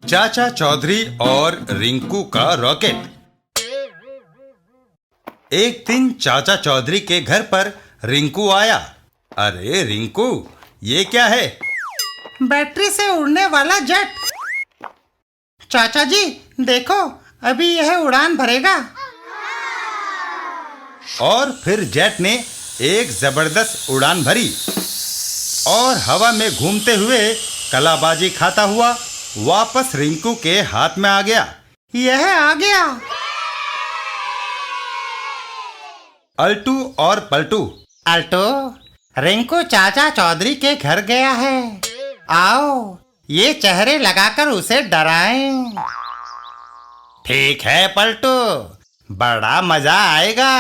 चाचा चौधरी और रिंकू का रॉकेट। एक दिन चाचा चौधरी के घर पर रिंकू आया। अरे रिंकू, ये क्या है? बैटरी से उड़ने वाला जेट। चाचा जी देखो, अभी यह उड़ान भरेगा। और फिर जेट ने एक जबरदस्त उड़ान भरी और हवा में घूमते हुए कलाबाजी खाता हुआ वापस रिंकू के हाथ में आ गया। यह आ गया। अल्टू और पलटू। अल्टू, रिंकू चाचा चौधरी के घर गया है, आओ ये चेहरे लगाकर उसे डराएं। ठीक है पलटू, बड़ा मजा आएगा।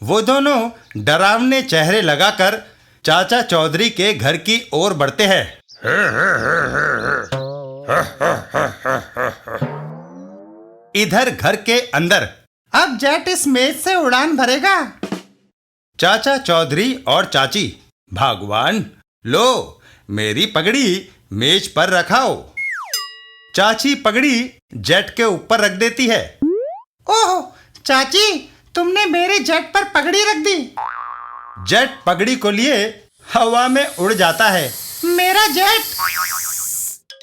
वो दोनों डरावने चेहरे लगाकर चाचा चौधरी के घर की ओर बढ़ते हैं। इधर घर के अंदर अब जेट इस मेज से उड़ान भरेगा। चाचा चौधरी और चाची, भगवान लो मेरी पगड़ी मेज पर रखाओ। चाची पगड़ी जेट के ऊपर रख देती है। ओह चाची, तुमने मेरे जेट पर पगड़ी रख दी। जेट पगड़ी को लिए हवा में उड़ जाता है। मेरा जेट।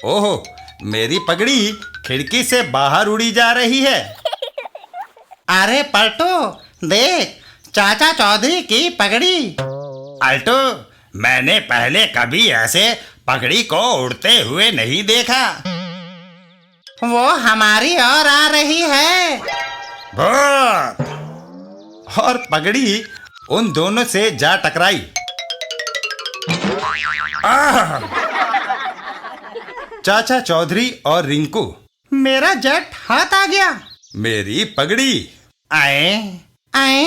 ओहो, मेरी पगड़ी खिड़की से बाहर उड़ी जा रही है। अरे पलटू देख, चाचा चौधरी की पगड़ी। अल्टू, मैंने पहले कभी ऐसे पगड़ी को उड़ते हुए नहीं देखा। वो हमारी ओर आ रही है। भूत! और पगड़ी उन दोनों से जा टकराई। आह! चाचा चौधरी और रिंकू। मेरा जेट हाथ आ गया। मेरी पगड़ी। आए आए।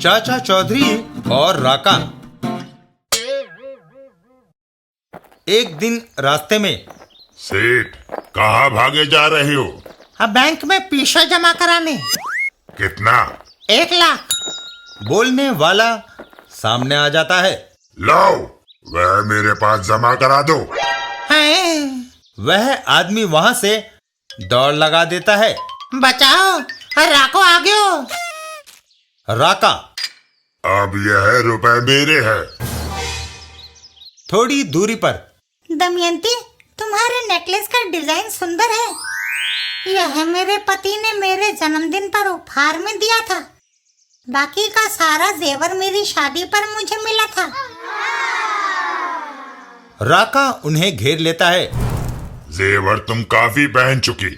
चाचा चौधरी और राका। एक दिन रास्ते में। सेठ, कहाँ भागे जा रहे हो? अब बैंक में पैसा जमा कराने। कितना? 1 लाख। बोलने वाला सामने आ जाता है। लाओ, वह मेरे पास जमा करा दो। है। वह आदमी वहां से दौड़ लगा देता है। बचाओ, राको आ गयो। राका, अब यह रुपए मेरे हैं। थोड़ी दूरी पर। दमयंती, तुम्हारे नेकलेस का डिजाइन सुंदर है। यह मेरे पति ने मेरे जन्मदिन पर उपहार में दिया था। बाकी का सारा जेवर मेरी शादी पर मुझे मिला था। राका उन्हें घेर लेता है। जेवर तुम काफी पहन चुकी।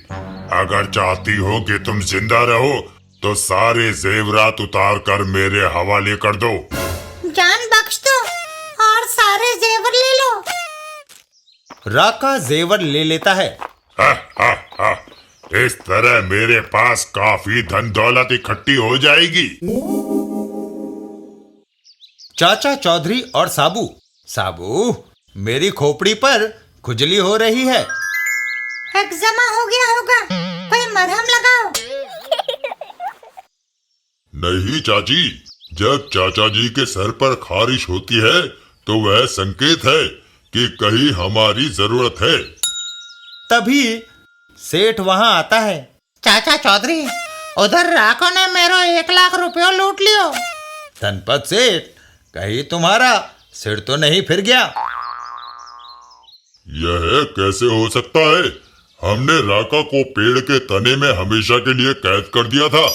अगर चाहती हो कि तुम जिंदा रहो तो सारे जेवरात उतार कर मेरे हवाले कर दो। जान बख्श दो और सारे जेवर ले लो। राका जेवर ले लेता है। हा, हा, हा। इस तरह मेरे पास काफी धन दौलत इकट्ठी हो जाएगी। चाचा चौधरी और साबू। साबू, मेरी खोपड़ी पर खुजली हो रही है। एक्जिमा हो गया होगा, कोई मरहम लगाओ। नहीं चाची, जब चाचा जी के सर पर खारिश होती है तो वह संकेत है कि कहीं हमारी जरूरत है। तभी सेठ वहां आता है। चाचा चौधरी, उधर राको ने मेरा 1 लाख रुपया लूट लियो। धनपत सेठ, कहीं तुम्हारा सिर तो नहीं फिर गया? यह कैसे हो सकता है? हमने राका को पेड़ के तने में हमेशा के लिए कैद कर दिया था।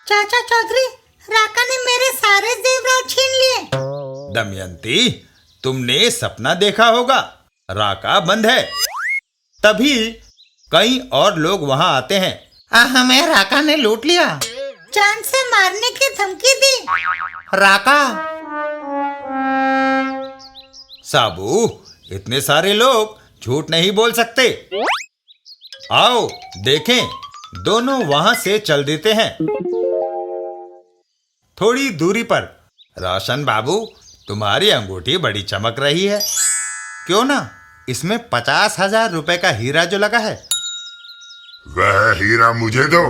चाचा चौधरी, राका ने मेरे सारे जेवरात छीन लिए। दमयंती, तुमने सपना देखा होगा, राका बंद है। तभी कई और लोग वहां आते हैं। हमें राका ने लूट लिया। जान से मारने की धमकी दी। राका। साबू, इतने सारे लोग झूठ नहीं बोल सकते। आओ देखें। दोनों वहां से चल देते हैं। थोड़ी दूरी पर। रोशन बाबू, तुम्हारी अंगूठी बड़ी चमक रही है। क्यों ना इसमें 50,000 रुपए का हीरा जो लगा है। वह हीरा मुझे दो।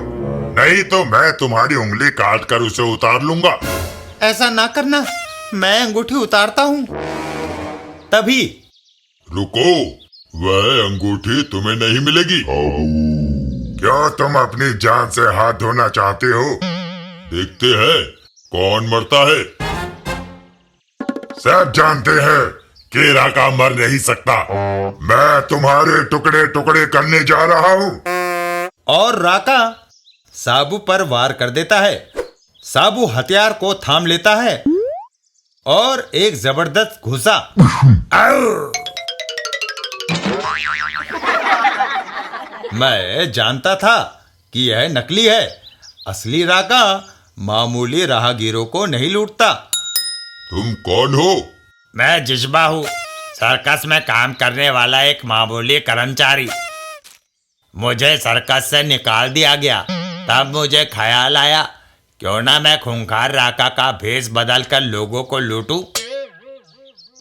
नहीं तो मैं तुम्हारी उंगली काट कर उसे उतार लूंगा। ऐसा ना करना, मैं अंगूठी उतारता हूँ। तभी रुको, वह अंगूठी तुम्हें नहीं मिलेगी। क्या तुम अपनी जान से हाथ धोना चाहते हो? देखते हैं कौन मरता है। सब जानते हैं कि राका मर नहीं सकता। मैं तुम्हारे टुकड़े टुकड़े करने जा रहा हूँ। और राका साबू पर वार कर देता है। साबू हथियार को थाम लेता है और एक जबरदस्त घुसा। मैं जानता था कि यह नकली है। असली राका मामूली राहगीरों को नहीं लूटता। तुम कौन हो? मैं जिस्बा हूँ, सर्कस में काम करने वाला एक मामूली कर्मचारी। मुझे सर्कस से निकाल दिया गया। तब मुझे ख्याल आया, क्यों ना मैं खूंखार राका का भेष बदल कर लोगों को लूटूं।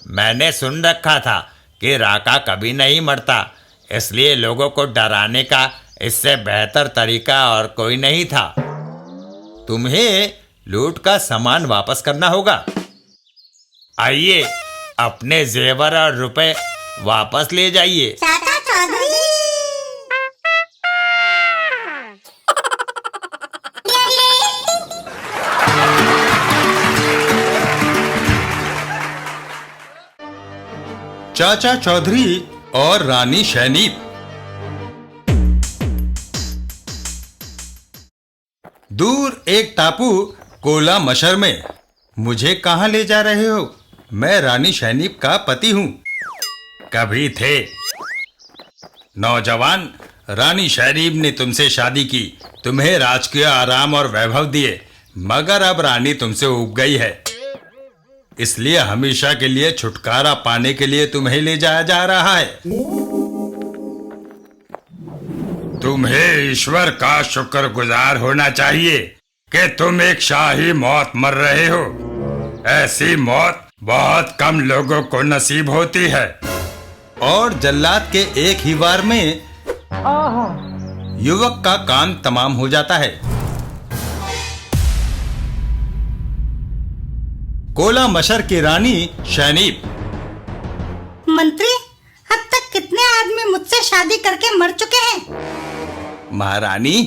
मैंने सुन रखा था कि राका कभी नहीं मरता, इसलिए लोगों को डराने का इससे बेहतर तरीका और कोई नहीं था। तुम्हें लूट का सामान वापस करना होगा। आइए, अपने जेवर और रुपए वापस ले जाइए। चाचा चौधरी। चाचा चौधरी और रानी शैनीप। दूर एक टापू कोला मशर में। मुझे कहाँ ले जा रहे हो? मैं रानी शैनीप का पति हूँ। कभी थे। नौजवान, रानी शैनीप ने तुमसे शादी की, तुम्हें राजकीय आराम और वैभव दिए, मगर अब रानी तुमसे ऊब गई है। इसलिए हमेशा के लिए छुटकारा पाने के लिए तुम्हें ले जाया जा रहा है। तुम्हें ईश्वर का शुक्रगुजार होना चाहिए कि तुम एक शाही मौत मर रहे हो। ऐसी मौत बहुत कम लोगों को नसीब होती है। और जल्लाद के एक ही वार में युवक का काम तमाम हो जाता है। कोला मशर की रानी शैनीप। मंत्री, अब तक कितने आदमी मुझसे शादी करके मर चुके हैं? महारानी,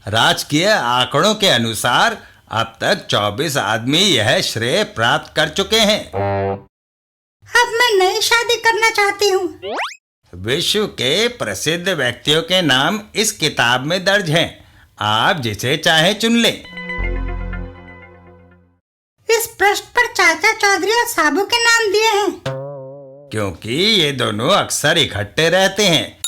राजकीय आंकड़ों के अनुसार अब तक 24 आदमी यह श्रेय प्राप्त कर चुके हैं। अब मैं नई शादी करना चाहती हूँ। विश्व के प्रसिद्ध व्यक्तियों के नाम इस किताब में दर्ज हैं। आप जिसे चाहे चुन लें। इस पृष्ठ पर चाचा चौधरी और साबू के नाम दिए हैं। क्योंकि ये दोनों अक्सर इकट्ठे रहते हैं।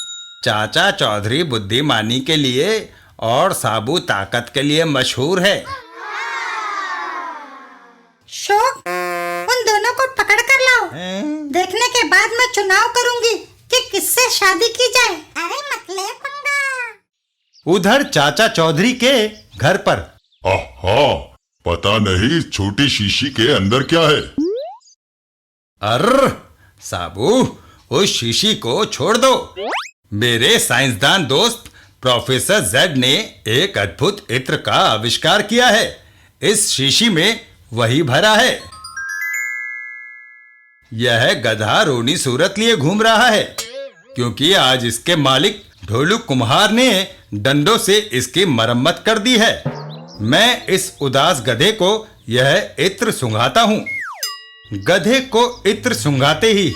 चाचा चौधरी बुद्धिमानी के लिए और साबू ताकत के लिए मशहूर है। शोक, उन दोनों को पकड़ कर लाओ। देखने के बाद मैं चुनाव करूंगी कि किससे शादी की जाए। अरे मतले पंगा। उधर चाचा चौधरी के घर पर। आहा, पता नहीं छोटी शीशी के अंदर क्या है। अर्र साबू, उस शीशी को छोड़ दो। मेरे साइंसदान दोस्त प्रोफेसर जेड ने एक अद्भुत इत्र का आविष्कार किया है। इस शीशी में वही भरा है। यह गधा रोनी सूरत लिए घूम रहा है, क्योंकि आज इसके मालिक ढोलू कुम्हार ने डंडों से इसकी मरम्मत कर दी है। मैं इस उदास गधे को यह इत्र सुंघाता हूँ। गधे को इत्र सुंघाते ही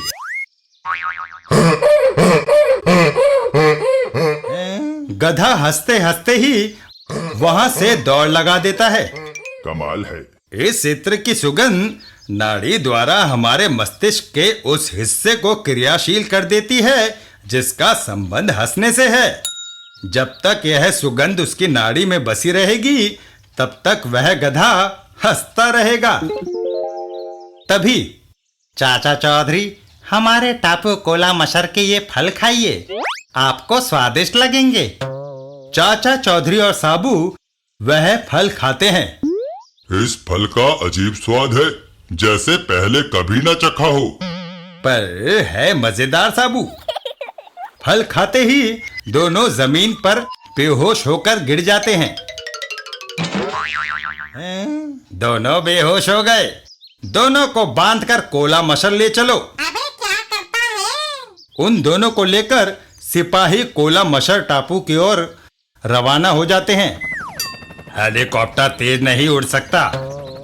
गधा हंसते हंसते ही वहां से दौड़ लगा देता है। कमाल है। इस इत्र की सुगंध नाड़ी द्वारा हमारे मस्तिष्क के उस हिस्से को क्रियाशील कर देती है जिसका संबंध हंसने से है। जब तक यह सुगंध उसकी नाड़ी में बसी रहेगी, तब तक वह गधा हंसता रहेगा। तभी चाचा चौधरी, हमारे टापू कोला मशर के ये फल खाइए, आपको स्वादिष्ट लगेंगे। चाचा चौधरी और साबू वह फल खाते हैं। इस फल का अजीब स्वाद है, जैसे पहले कभी न चखा हो। पर है मजेदार साबू। फल खाते ही दोनों जमीन पर बेहोश होकर गिर जाते हैं। दोनों बेहोश हो गए। दोनों को बांधकर कोला मशल ले चलो। अबे क्या करता है? उन दोनों को लेकर सिपाही कोला मशर टापू की ओर रवाना हो जाते हैं। हेलीकॉप्टर तेज नहीं उड़ सकता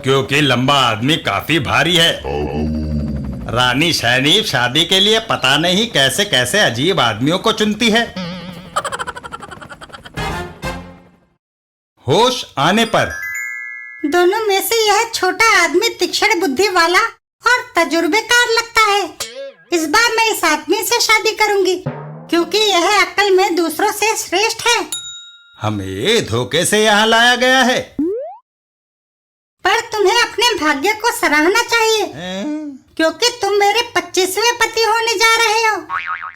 क्योंकि लंबा आदमी काफी भारी है। रानी शैनीब शादी के लिए पता नहीं कैसे कैसे अजीब आदमियों को चुनती है। होश आने पर दोनों में से यह छोटा आदमी तीक्ष्ण बुद्धि वाला और तजुर्बेकार लगता है। इस बार मैं इस आदमी से शादी करूंगी क्योंकि यह अक्ल में दूसरों से श्रेष्ठ है। हमें धोखे से यहाँ लाया गया है। पर तुम्हें अपने भाग्य को सराहना चाहिए क्योंकि तुम मेरे 25वें पति होने जा रहे हो।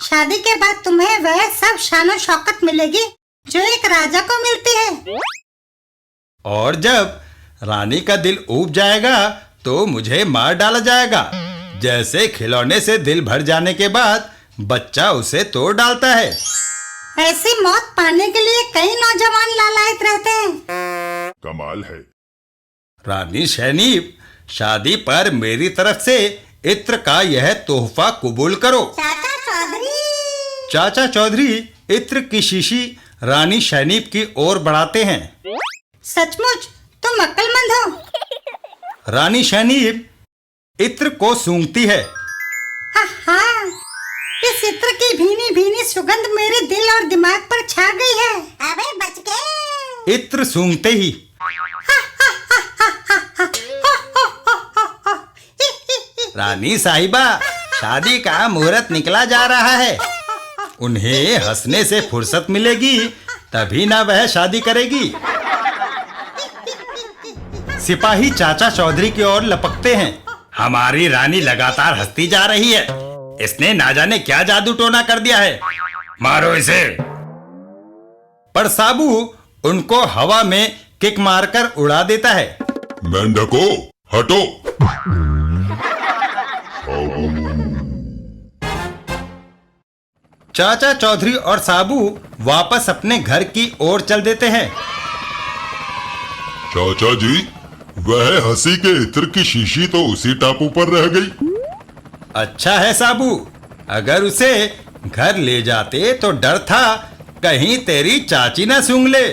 शादी के बाद तुम्हें वह सब शान शौकत मिलेगी जो एक राजा को मिलती है। और जब रानी का दिल ऊब जाएगा तो मुझे मार डाला जाएगा, जैसे खिलौने से दिल भर जाने के बाद बच्चा उसे तोड़ डालता है। ऐसी मौत पाने के लिए कई नौजवान लालायित रहते हैं। कमाल है। रानी शैनीब, शादी पर मेरी तरफ से इत्र का यह तोहफा कबूल करो। चाचा चौधरी। चाचा चौधरी इत्र की शीशी रानी शैनीब की ओर बढ़ाते हैं। सचमुच तुम अक्लमंद हो। रानी शैनीब इत्र को सूंघती है। हाँ, इस इत्र की भीनी भीनी सुगंध मेरे दिल और दिमाग पर छा गई है। अबे बच गए। इत्र सूंघते ही रानी साहिबा, शादी का मुहूर्त निकला जा रहा है। उन्हें हंसने से फुर्सत मिलेगी तभी ना वह शादी करेगी। सिपाही चाचा चौधरी की ओर लपकते हैं। हमारी रानी लगातार हंसती जा रही है। इसने ना जाने क्या जादू टोना कर दिया है। मारो इसे। पर साबू उनको हवा में किक मारकर उड़ा देता है। मेंढको हटो। चाचा चौधरी और साबू वापस अपने घर की ओर चल देते हैं। चाचा जी, वह हंसी के इत्र की शीशी तो उसी टापू पर रह गई। अच्छा है साबू, अगर उसे घर ले जाते तो डर था कहीं तेरी चाची ना सूंघ ले।